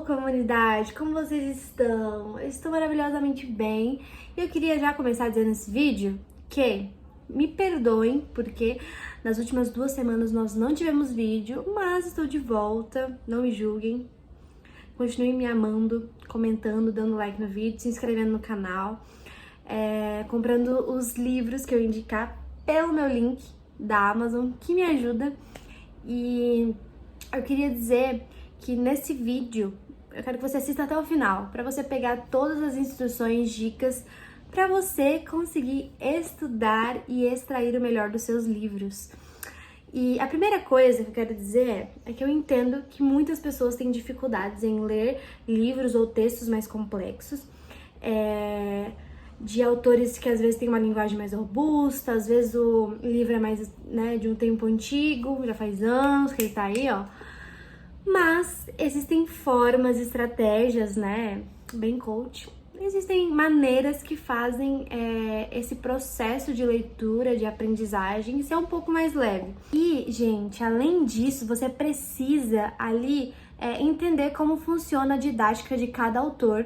comunidade! Como vocês estão? Eu estou maravilhosamente bem e eu queria já começar dizendo nesse vídeo que me perdoem porque nas últimas 2 semanas nós não tivemos vídeo, mas estou de volta, não me julguem. Continuem me amando, comentando, dando like no vídeo, se inscrevendo no canal, comprando os livros que eu indicar pelo meu link da Amazon, que me ajuda. E eu queria dizer que nesse vídeo eu quero que você assista até o final, para você pegar todas as instruções, dicas, para você conseguir estudar e extrair o melhor dos seus livros. E a primeira coisa que eu quero dizer é que eu entendo que muitas pessoas têm dificuldades em ler livros ou textos mais complexos, de autores que às vezes têm uma linguagem mais robusta, às vezes o livro é mais, de um tempo antigo, já faz anos que ele tá aí, ó. Mas existem formas, estratégias, bem coach. Existem maneiras que fazem esse processo de leitura, de aprendizagem ser um pouco mais leve. E, gente, além disso, você precisa ali entender como funciona a didática de cada autor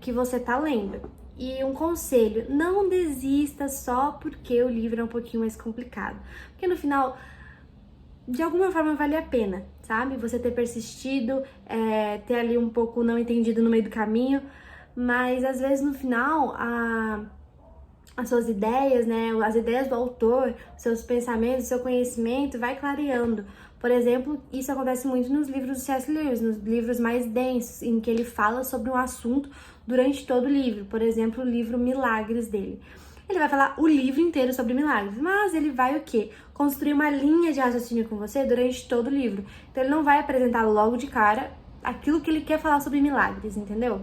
que você tá lendo. E um conselho, não desista só porque o livro é um pouquinho mais complicado. Porque no final, de alguma forma vale a pena, sabe? Você ter persistido, ter ali um pouco não entendido no meio do caminho, mas às vezes no final as suas ideias, as ideias do autor, seus pensamentos, seu conhecimento vai clareando. Por exemplo, isso acontece muito nos livros do C.S. Lewis, nos livros mais densos, em que ele fala sobre um assunto durante todo o livro. Por exemplo, o livro Milagres dele. Ele vai falar o livro inteiro sobre milagres, mas ele vai o quê? Construir uma linha de raciocínio com você durante todo o livro. Então ele não vai apresentar logo de cara aquilo que ele quer falar sobre milagres, entendeu?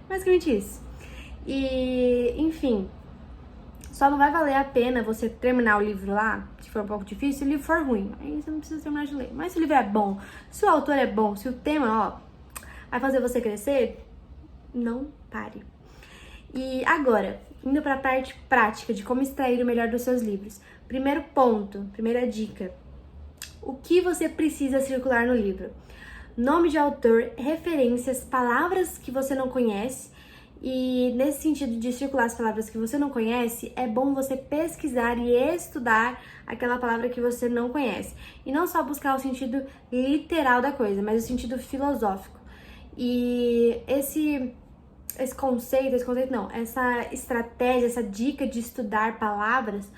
Basicamente isso. E, enfim, só não vai valer a pena você terminar o livro lá, se for um pouco difícil, se o livro for ruim. Aí você não precisa terminar de ler. Mas se o livro é bom, se o autor é bom, se o tema, vai fazer você crescer, não pare. E agora, indo para a parte prática de como extrair o melhor dos seus livros. Primeiro ponto, primeira dica. O que você precisa circular no livro? Nome de autor, referências, palavras que você não conhece. E nesse sentido de circular as palavras que você não conhece, é bom você pesquisar e estudar aquela palavra que você não conhece. E não só buscar o sentido literal da coisa, mas o sentido filosófico. E essa estratégia, essa dica de estudar palavras,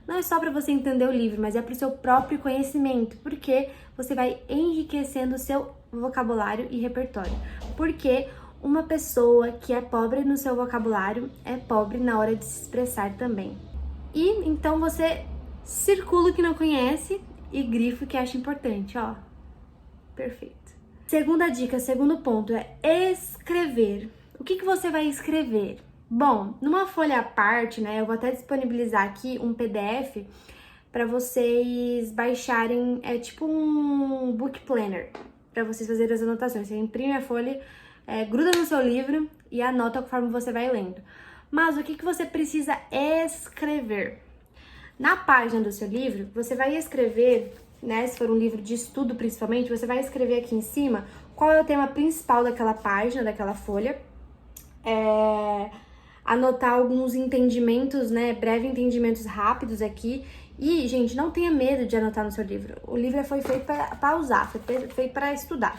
não é só para você entender o livro, mas é para o seu próprio conhecimento, porque você vai enriquecendo o seu vocabulário e repertório. Porque uma pessoa que é pobre no seu vocabulário é pobre na hora de se expressar também. E então você circula o que não conhece e grifa o que acha importante, ó. Perfeito. Segunda dica, segundo ponto é escrever. O que você vai escrever? Bom, numa folha à parte, eu vou até disponibilizar aqui um PDF para vocês baixarem, é tipo um book planner, para vocês fazerem as anotações. Você imprime a folha, gruda no seu livro e anota conforme você vai lendo. Mas o que você precisa escrever? Na página do seu livro, você vai escrever, se for um livro de estudo principalmente, você vai escrever aqui em cima qual é o tema principal daquela página, daquela folha. Anotar alguns entendimentos, breves entendimentos rápidos aqui. E, gente, não tenha medo de anotar no seu livro. O livro foi feito para usar, foi feito para estudar.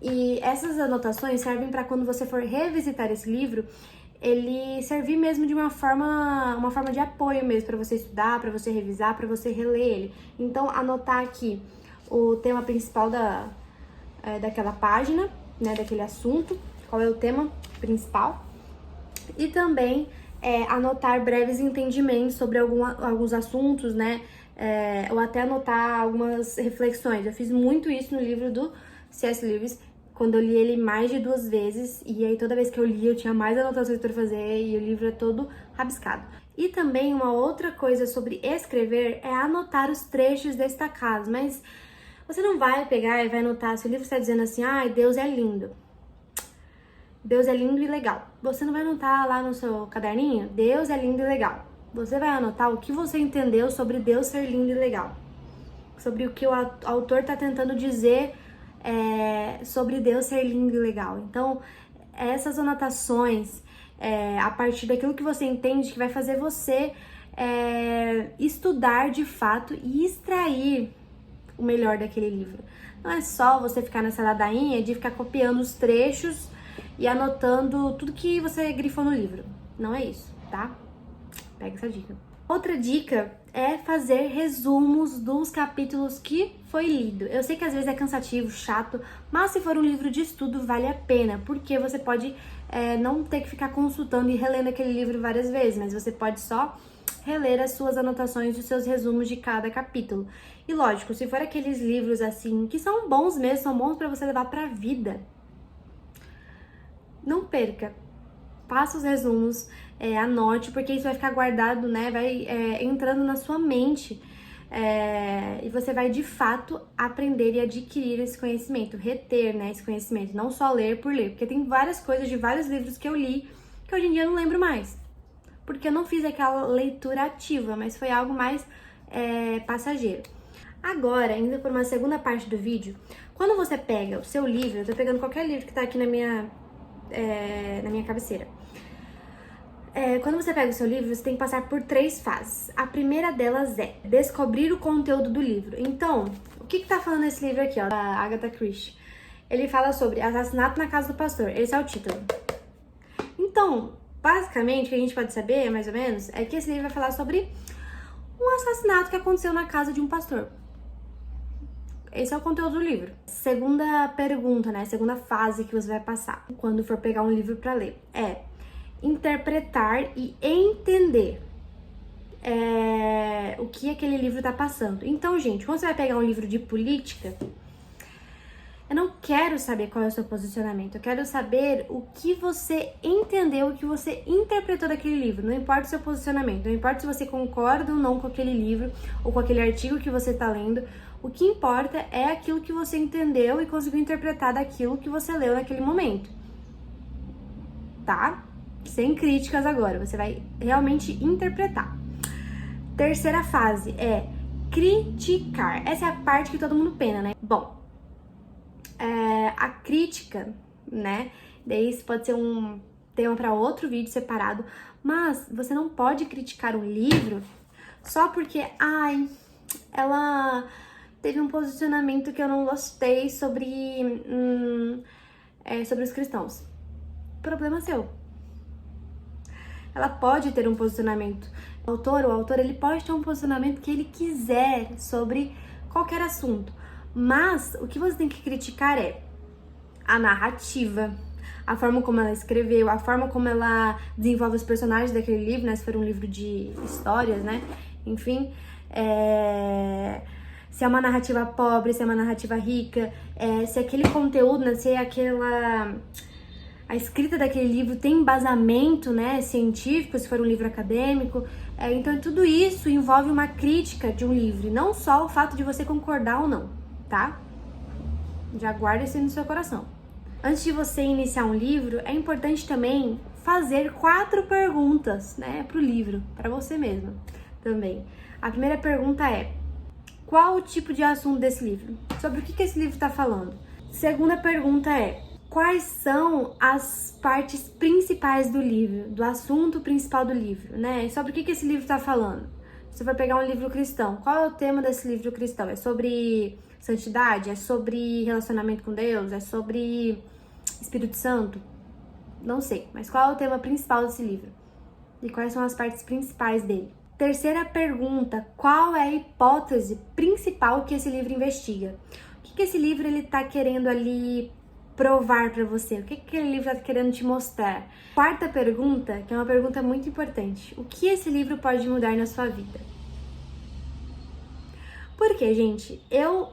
E essas anotações servem para quando você for revisitar esse livro, ele servir mesmo de uma forma de apoio mesmo, para você estudar, para você revisar, para você reler ele. Então, anotar aqui o tema principal daquela página, daquele assunto, qual é o tema principal. E também anotar breves entendimentos sobre alguns assuntos, ou até anotar algumas reflexões. Eu fiz muito isso no livro do C.S. Lewis, quando eu li ele mais de 2 vezes, e aí toda vez que eu li eu tinha mais anotações para fazer e o livro é todo rabiscado. E também uma outra coisa sobre escrever é anotar os trechos destacados, mas você não vai pegar e vai anotar, se o livro está dizendo assim, Deus é lindo. Deus é lindo e legal. Você não vai anotar lá no seu caderninho, Deus é lindo e legal. Você vai anotar o que você entendeu sobre Deus ser lindo e legal. Sobre o que o autor está tentando dizer sobre Deus ser lindo e legal. Então, essas anotações, a partir daquilo que você entende, que vai fazer você estudar de fato e extrair o melhor daquele livro. Não é só você ficar nessa ladainha de ficar copiando os trechos e anotando tudo que você grifou no livro. Não é isso, tá? Pega essa dica. Outra dica é fazer resumos dos capítulos que foi lido. Eu sei que às vezes é cansativo, chato, mas se for um livro de estudo, vale a pena, porque você pode não ter que ficar consultando e relendo aquele livro várias vezes, mas você pode só reler as suas anotações e os seus resumos de cada capítulo. E lógico, se for aqueles livros assim, que são bons mesmo, são bons pra você levar pra vida, não perca. Faça os resumos, anote, porque isso vai ficar guardado, né? Vai entrando na sua mente. E você vai, de fato, aprender e adquirir esse conhecimento, reter, né, esse conhecimento, não só ler por ler. Porque tem várias coisas de vários livros que eu li que hoje em dia eu não lembro mais. Porque eu não fiz aquela leitura ativa, mas foi algo mais passageiro. Agora, indo por uma segunda parte do vídeo, quando você pega o seu livro, eu tô pegando qualquer livro que tá aqui na minha cabeceira. Quando você pega o seu livro, você tem que passar por 3 fases. A primeira delas é descobrir o conteúdo do livro. Então, o que tá falando esse livro aqui, ó, da Agatha Christie? Ele fala sobre assassinato na casa do pastor. Esse é o título. Então, basicamente, o que a gente pode saber, mais ou menos, é que esse livro vai falar sobre um assassinato que aconteceu na casa de um pastor. Esse é o conteúdo do livro. Segunda pergunta, né? Segunda fase que você vai passar quando for pegar um livro para ler é interpretar e entender o que aquele livro tá passando. Então, gente, quando você vai pegar um livro de política, eu não quero saber qual é o seu posicionamento, eu quero saber o que você entendeu, o que você interpretou daquele livro. Não importa o seu posicionamento, não importa se você concorda ou não com aquele livro ou com aquele artigo que você tá lendo. O que importa é aquilo que você entendeu e conseguiu interpretar daquilo que você leu naquele momento. Tá? Sem críticas agora, você vai realmente interpretar. Terceira fase é criticar. Essa é a parte que todo mundo pena, né? Bom, a crítica, né? Daí isso pode ser um tema para outro vídeo separado, mas você não pode criticar um livro só porque, ela teve um posicionamento que eu não gostei sobre os cristãos. Problema seu. Ela pode ter um posicionamento. O autor, ele pode ter um posicionamento que ele quiser sobre qualquer assunto. Mas o que você tem que criticar é a narrativa, a forma como ela escreveu, a forma como ela desenvolve os personagens daquele livro, né? Se for um livro de histórias, né? Enfim, se é uma narrativa pobre, se é uma narrativa rica, se aquele conteúdo, né? Se a escrita daquele livro tem embasamento, né, científico, se for um livro acadêmico. Então, tudo isso envolve uma crítica de um livro, não só o fato de você concordar ou não, tá? Já guarda isso no seu coração. Antes de você iniciar um livro, é importante também fazer 4 perguntas, né, pro livro, para você mesmo também. A primeira pergunta é: qual o tipo de assunto desse livro? Sobre o que esse livro está falando? Segunda pergunta é: quais são as partes principais do livro, do assunto principal do livro, né? Sobre o que esse livro está falando? Você vai pegar um livro cristão, qual é o tema desse livro cristão? É sobre santidade? É sobre relacionamento com Deus? É sobre Espírito Santo? Não sei, mas qual é o tema principal desse livro? E quais são as partes principais dele? Terceira pergunta: qual é a hipótese principal que esse livro investiga? O que esse livro ele tá querendo ali provar para você? O que aquele livro está querendo te mostrar? Quarta pergunta, que é uma pergunta muito importante: o que esse livro pode mudar na sua vida? Porque, gente, eu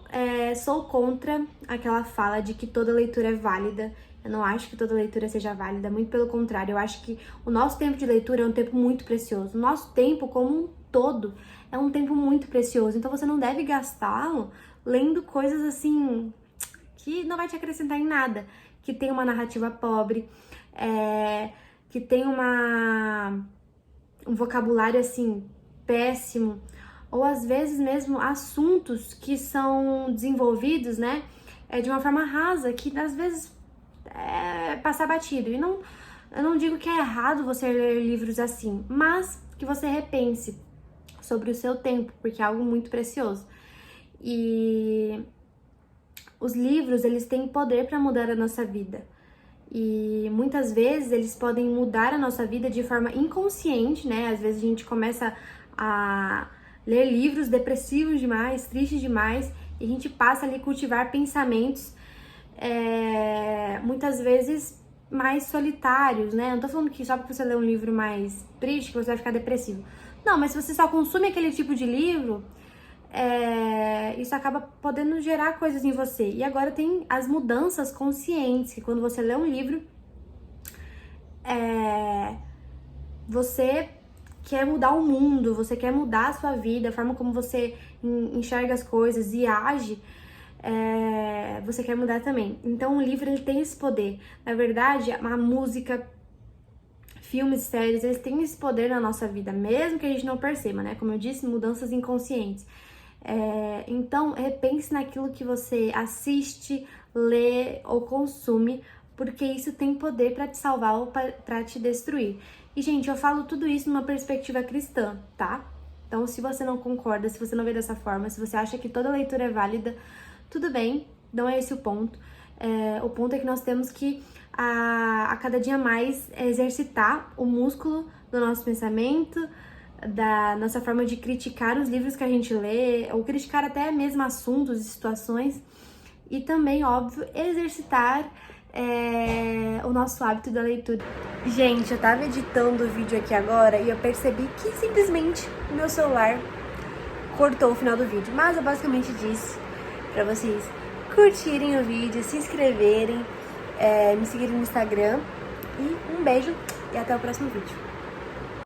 sou contra aquela fala de que toda leitura é válida. Eu não acho que toda leitura seja válida, muito pelo contrário. Eu acho que o nosso tempo de leitura é um tempo muito precioso. O nosso tempo como um todo é um tempo muito precioso. Então você não deve gastá-lo lendo coisas assim que não vai te acrescentar em nada, que tem uma narrativa pobre, que tem um vocabulário assim péssimo, ou às vezes mesmo assuntos que são desenvolvidos, né, de uma forma rasa, que às vezes é passar batido. E não, eu não digo que é errado você ler livros assim, mas que você repense sobre o seu tempo, porque é algo muito precioso. E os livros, eles têm poder para mudar a nossa vida. E muitas vezes eles podem mudar a nossa vida de forma inconsciente, né? Às vezes a gente começa a ler livros depressivos demais, tristes demais, e a gente passa ali a cultivar pensamentos muitas vezes mais solitários, né? Não tô falando que só porque você lê um livro mais triste que você vai ficar depressivo. Não, mas se você só consome aquele tipo de livro, isso acaba podendo gerar coisas em você. E agora tem as mudanças conscientes, que quando você lê um livro, você quer mudar o mundo, você quer mudar a sua vida, a forma como você enxerga as coisas e age, você quer mudar também. Então o livro, ele tem esse poder. Na verdade, a música, filmes, séries, eles têm esse poder na nossa vida, mesmo que a gente não perceba, né? Como eu disse, mudanças inconscientes. Então, repense naquilo que você assiste, lê ou consome, porque isso tem poder para te salvar ou para te destruir. E, gente, eu falo tudo isso numa perspectiva cristã, tá? Então, se você não concorda, se você não vê dessa forma, se você acha que toda leitura é válida, tudo bem, não é esse o ponto. O ponto é que nós temos que, a cada dia mais, exercitar o músculo do nosso pensamento, da nossa forma de criticar os livros que a gente lê, ou criticar até mesmo assuntos e situações, e também, óbvio, exercitar o nosso hábito da leitura. Gente, eu tava editando o vídeo aqui agora e eu percebi que simplesmente o meu celular cortou o final do vídeo, mas eu basicamente disse pra vocês curtirem o vídeo, se inscreverem, me seguirem no Instagram, e um beijo e até o próximo vídeo.